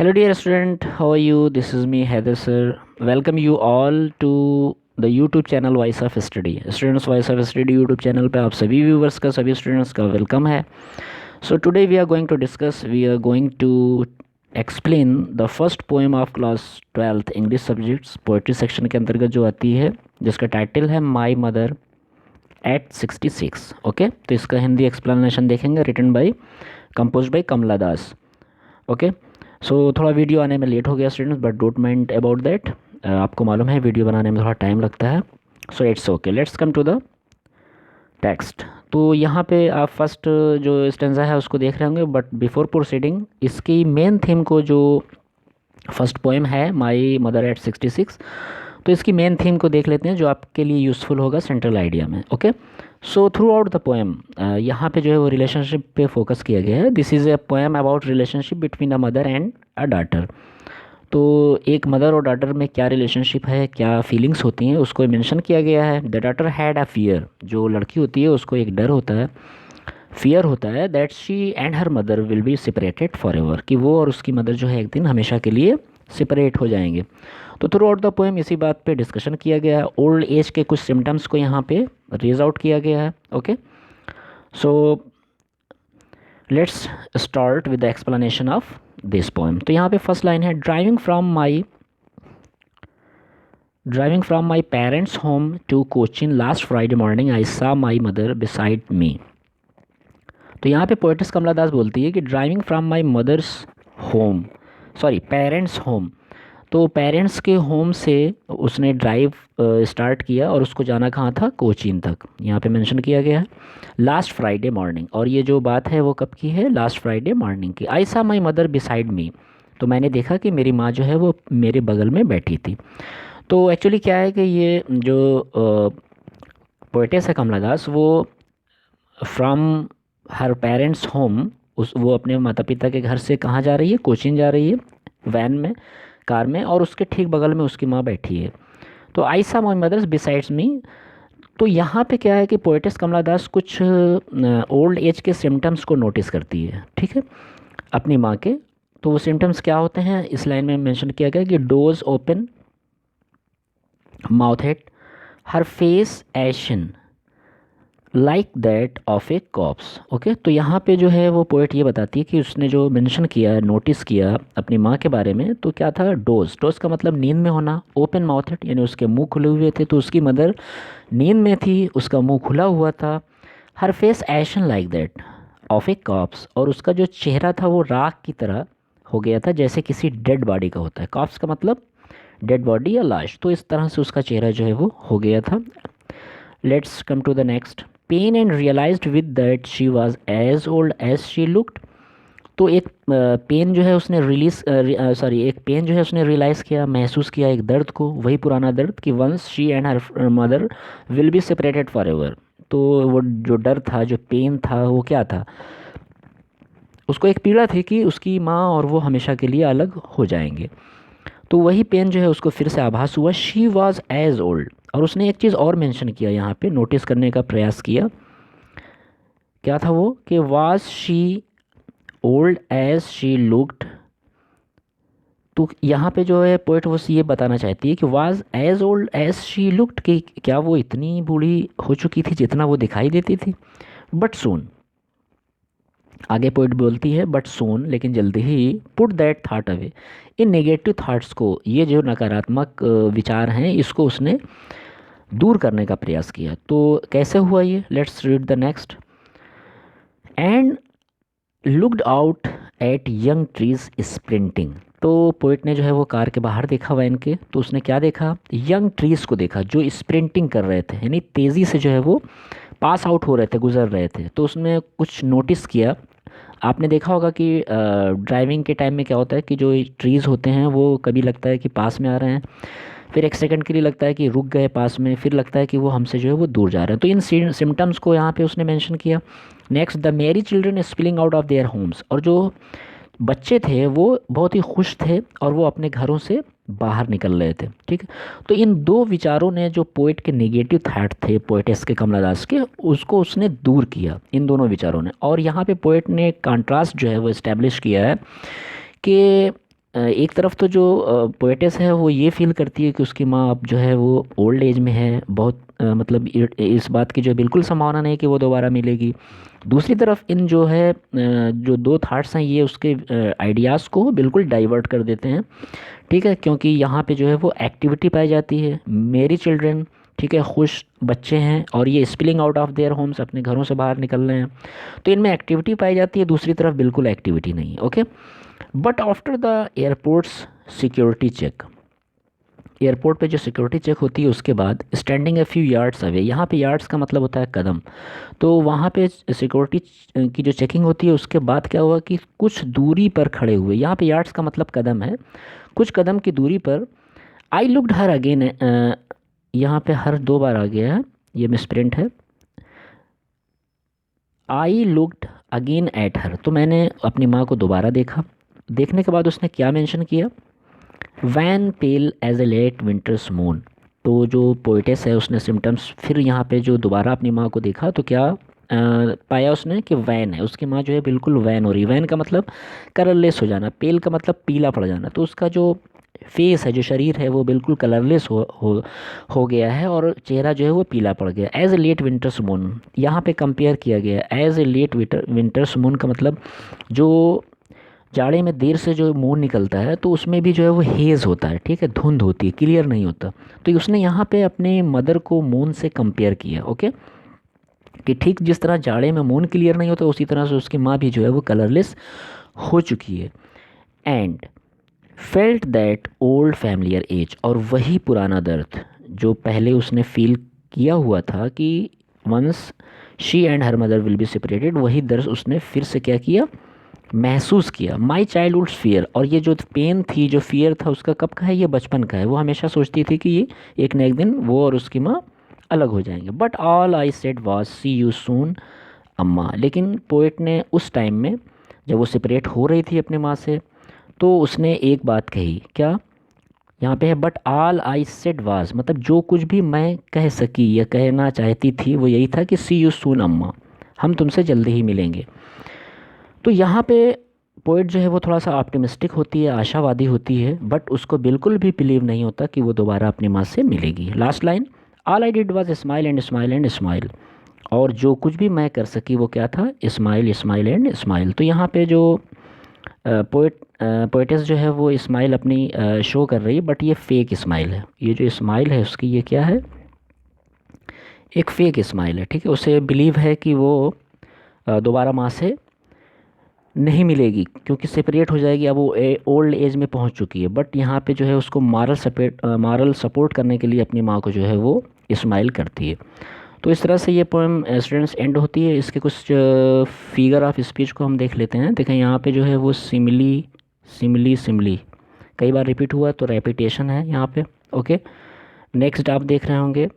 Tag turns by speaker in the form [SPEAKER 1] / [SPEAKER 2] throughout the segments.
[SPEAKER 1] Hello, dear student. How are you? This is me, Heather sir. Welcome you all to the YouTube channel Voice of Study. Students, Voice of Study YouTube channel पे आप सभी viewers का सभी students का welcome है. So today we are going to discuss. We are going to explain the first poem of class 12th English subjects poetry section के अंतर्गत जो आती है, जिसका टाइटल है My Mother at 66. ओके, तो इसका हिंदी एक्सप्लेनेशन देखेंगे, written by compose by Kamala Das. Okay, so थोड़ा वीडियो आने में लेट हो गया students, but don't mind about that. आपको मालूम है वीडियो बनाने में थोड़ा टाइम लगता है, so it's okay. Let's come to the text. तो यहाँ पे आप फर्स्ट जो स्टेंजा है उसको देख रहे होंगे, बट बिफोर प्रोसीडिंग इसकी मेन थीम को, जो फर्स्ट पोएम है माई मदर एट 66, तो इसकी मेन थीम को देख लेते हैं जो आपके लिए यूज़फुल होगा सेंट्रल आइडिया में. Okay, so through out the poem यहाँ पे जो है वो रिलेशनशिप पे फोकस किया गया है. This is a poem about relationship between a mother and a daughter. तो एक मदर और डॉटर में क्या रिलेशनशिप है, क्या फीलिंग्स होती हैं, उसको मेंशन किया गया है. The daughter had a fear, जो लड़की होती है उसको एक डर होता है, फियर होता है, that she and her mother will be separated for ever, कि वो और उसकी मदर जो है एक दिन हमेशा के लिए सेपरेट हो जाएंगे. तो थ्रू आउट द पोएम इसी बात पे डिस्कशन किया गया है. ओल्ड एज के कुछ सिम्टम्स को यहाँ पे रेज आउट किया गया है. Okay, so let's start with the explanation of this poem. तो यहाँ पे फर्स्ट लाइन है, driving from my parents home to Cochin last Friday morning I saw my mother beside me. तो यहाँ पे पोएटिस कमला दास बोलती है कि driving from my mother's home, sorry parents home, तो पेरेंट्स के होम से उसने ड्राइव स्टार्ट किया और उसको जाना कहाँ था, कोचीन तक. यहाँ पे मेंशन किया गया है लास्ट फ्राइडे मॉर्निंग, और ये जो बात है वो कब की है, लास्ट फ्राइडे मॉर्निंग की. आई saw my mother beside me, तो मैंने देखा कि मेरी माँ जो है वो मेरे बगल में बैठी थी. तो एक्चुअली क्या है कि ये जो पोएटेस है कमला दास, वो फ्रॉम हर पेरेंट्स होम, वो अपने माता पिता के घर से कहाँ जा रही है, कोचीन जा रही है वैन में, कार में, और उसके ठीक बगल में उसकी माँ बैठी है. तो आई सा माई मदर्स बिसाइड्स मी. तो यहाँ पे क्या है कि पोएटिस कमला दास कुछ ओल्ड एज के सिम्टम्स को नोटिस करती है, ठीक है, अपनी माँ के. तो वो सिम्टम्स क्या होते हैं, इस लाइन में मेंशन किया गया कि doze open, mouth head, her face ation like that of a corpse. Okay, तो यहाँ पे जो है वो पोएट ये बताती है कि उसने जो मेंशन किया, नोटिस किया अपनी माँ के बारे में, तो क्या था, डोज. डोज का मतलब नींद में होना, ओपन माउथ हेड यानी उसके मुंह खुले हुए थे, तो उसकी मदर नींद में थी, उसका मुंह खुला हुआ था. हर face ation like that of a corpse, और उसका जो चेहरा था वो राख की तरह हो गया था, जैसे किसी डेड बॉडी का होता है. कॉप्स का मतलब डेड बॉडी या लाश, तो इस तरह से उसका चेहरा जो है वो हो गया था. Let's come to the next. Pain and realised with that she was as old as she looked. तो एक पेन जो है उसने एक पेन जो है उसने रियलाइज़ किया, महसूस किया एक दर्द को, वही पुराना दर्द कि once she and her mother will be separated for ever. तो वो जो डर था, जो पेन था, वो क्या था, उसको एक पीड़ा थी कि उसकी माँ और वो हमेशा के लिए अलग हो जाएंगे. तो वही पेन जो है उसको फिर से आभास हुआ, शी वॉज एज ओल्ड. और उसने एक चीज़ और मेंशन किया, यहाँ पे नोटिस करने का प्रयास किया, क्या था वो, कि was she old as she looked. तो यहाँ पे जो है पोइट वो ये बताना चाहती है कि was as old as she looked, कि क्या वो इतनी बूढ़ी हो चुकी थी जितना वो दिखाई देती थी. बट सून, आगे पोइट बोलती है बट सून, लेकिन जल्दी ही, पुट दैट थाट अवे, इन नेगेटिव थाट्स को, ये जो नकारात्मक विचार हैं, इसको उसने दूर करने का प्रयास किया. तो कैसे हुआ ये, let's read the next. And looked out at young trees sprinting. तो पोइट ने जो है वो कार के बाहर देखा वैन के, तो उसने क्या देखा, यंग ट्रीज़ को देखा जो स्प्रिंटिंग कर रहे थे, यानी तेज़ी से जो है वो पास आउट हो रहे थे, गुजर रहे थे. तो उसने कुछ नोटिस किया. आपने देखा होगा कि ड्राइविंग के टाइम में क्या होता है कि जो ट्रीज़ होते हैं वो कभी लगता है कि पास में आ रहे हैं, फिर एक सेकंड के लिए लगता है कि रुक गए पास में, फिर लगता है कि वो हमसे जो है वो दूर जा रहे हैं. तो इन सिम्टम्स को यहाँ पे उसने मेंशन किया. नेक्स्ट, द मेरी children spilling out of their homes. और जो बच्चे थे वो बहुत ही खुश थे और वो अपने घरों से बाहर निकल रहे थे, ठीक है. तो इन दो विचारों ने, जो पोइट के नेगेटिव थॉट थे पोइटेस के कमला दास के, उसको उसने दूर किया, इन दोनों विचारों ने. और यहाँ पे पोइट ने कंट्रास्ट जो है वो इस्टेब्लिश किया है कि एक तरफ तो जो पोएटेस है वो ये फील करती है कि उसकी माँ अब जो है वो ओल्ड एज में है, बहुत मतलब इस बात की जो बिल्कुल संभावना नहीं कि वो दोबारा मिलेगी। दूसरी तरफ इन जो है जो दो थाट्स हैं ये उसके आइडियाज़ को बिल्कुल डाइवर्ट कर देते हैं। ठीक है, क्योंकि यहाँ पे जो है वो एक्टिविटी पाई जाती है, मेरी चिल्ड्रन, ठीक है, खुश बच्चे हैं और ये spilling out of their homes, अपने घरों से बाहर निकल रहे हैं, तो इनमें एक्टिविटी पाई जाती है। दूसरी तरफ बिल्कुल एक्टिविटी नहीं है। Okay, but after the airports security check, airport पे जो सिक्योरिटी चेक होती है उसके बाद standing a few yards away, यहाँ पे यार्ड्स का मतलब होता है कदम, तो वहाँ पे सिक्योरिटी की जो चेकिंग होती है उसके बाद क्या हुआ कि कुछ दूरी पर खड़े हुए, यहाँ पे यार्ड्स का मतलब कदम है, कुछ कदम की दूरी पर आई लुक्ड हर अगेन, यहाँ पे हर दो बार आ गया है, ये मिसप्रिंट है। I looked again at her, तो मैंने अपनी माँ को दोबारा देखा। देखने के बाद उसने क्या मेंशन किया, wan pale as a late winter's moon. तो जो पोइटेस है उसने सिम्टम्स फिर यहाँ पे जो दोबारा अपनी माँ को देखा तो क्या पाया उसने कि वैन है, उसकी माँ जो है बिल्कुल वैन हो रही। वैन का मतलब कलरलेस हो जाना, पेल का मतलब पीला पड़ जाना, तो उसका जो फेस है, जो शरीर है वो बिल्कुल कलरलेस हो गया है और चेहरा जो है वो पीला पड़ गया। As a late winter's moon यहाँ पे कंपेयर किया गया, as a late winter's moon का मतलब जो जाड़े में देर से जो मून निकलता है तो उसमें भी जो है वो हेज़ होता है, ठीक है, धुंध होती है, क्लियर नहीं होता। तो उसने यहाँ पे अपने मदर को मून से कंपेयर किया। ओके, कि ठीक जिस तरह जाड़े में मून क्लियर नहीं होता उसी तरह से उसकी माँ भी जो है वो कलरलेस हो चुकी है। And felt that old familiar ache, और वही पुराना दर्द जो पहले उसने फील किया हुआ था कि once she and her mother will be separated, वही दर्द उसने फिर से क्या किया, महसूस किया। माई चाइल्डहुड फियर, और ये जो पेन थी, जो फियर था, उसका कब का है, ये बचपन का है। वो हमेशा सोचती थी कि ये एक न एक दिन वो और उसकी माँ अलग हो जाएंगे। But all I said was see you soon Amma, लेकिन पोएट ने उस टाइम में जब वो सेपरेट हो रही थी अपने माँ से तो उसने एक बात कही, क्या, यहाँ पे है but all I said was, मतलब जो कुछ भी मैं कह सकी या कहना चाहती थी वो यही था कि सी यू सून अम्मा, हम तुमसे जल्दी ही मिलेंगे। तो यहाँ पे पोइट जो है वो थोड़ा सा ऑप्टिमिस्टिक होती है, आशावादी होती है, बट उसको बिल्कुल भी बिलीव नहीं होता कि वो दोबारा अपनी माँ से मिलेगी। Last line, all I did was smile and smile and smile, और जो कुछ भी मैं कर सकी वो क्या था, स्माइल स्माइल एंड स्माइल। तो यहाँ पे जो पोइटेस जो है वो स्माइल अपनी शो कर रही है, बट ये फेक स्माइल है। ये जो स्माइल है उसकी ये क्या है, एक फेक स्माइल है, ठीक है। उसे बिलीव है कि वो दोबारा माँ से नहीं मिलेगी क्योंकि सेपरेट हो जाएगी, अब वो ओल्ड एज में पहुंच चुकी है। बट यहाँ पे जो है उसको मॉरल सपोर्ट करने के लिए अपनी माँ को जो है वो स्माइल करती है। तो इस तरह से ये पोएम स्टूडेंट्स एंड होती है। इसके कुछ फिगर ऑफ स्पीच को हम देख लेते हैं। देखें यहाँ पे जो है वो सिमिली सिमिली सिमिली कई बार रिपीट हुआ तो रेपिटेशन है यहाँ पे। ओके, नेक्स्ट आप देख रहे होंगे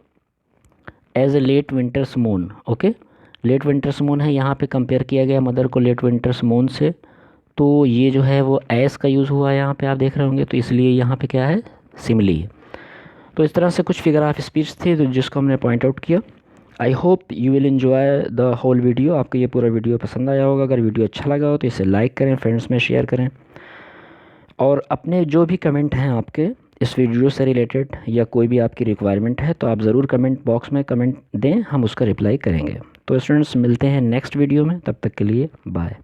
[SPEAKER 1] as a late winter's moon. Okay, late winter's moon है, यहाँ पे कंपेयर किया गया मदर को लेट विंटर्स मून से, तो ये जो है वो एस का यूज़ हुआ है यहाँ पे आप देख रहे होंगे, तो इसलिए यहाँ पे क्या है, सिमिली है। तो इस तरह से कुछ फिगर ऑफ स्पीच थे तो जिसको हमने पॉइंट आउट किया। I hope you will enjoy the whole video. आपको ये पूरा वीडियो पसंद आया होगा। अगर वीडियो अच्छा लगा हो तो इसे लाइक करें, फ्रेंड्स में शेयर करें, और अपने जो भी कमेंट हैं आपके इस वीडियो से रिलेटेड या कोई भी आपकी रिक्वायरमेंट है तो आप ज़रूर कमेंट बॉक्स में कमेंट दें, हम उसका रिप्लाई करेंगे। तो स्टूडेंट्स मिलते हैं नेक्स्ट वीडियो में, तब तक के लिए बाय।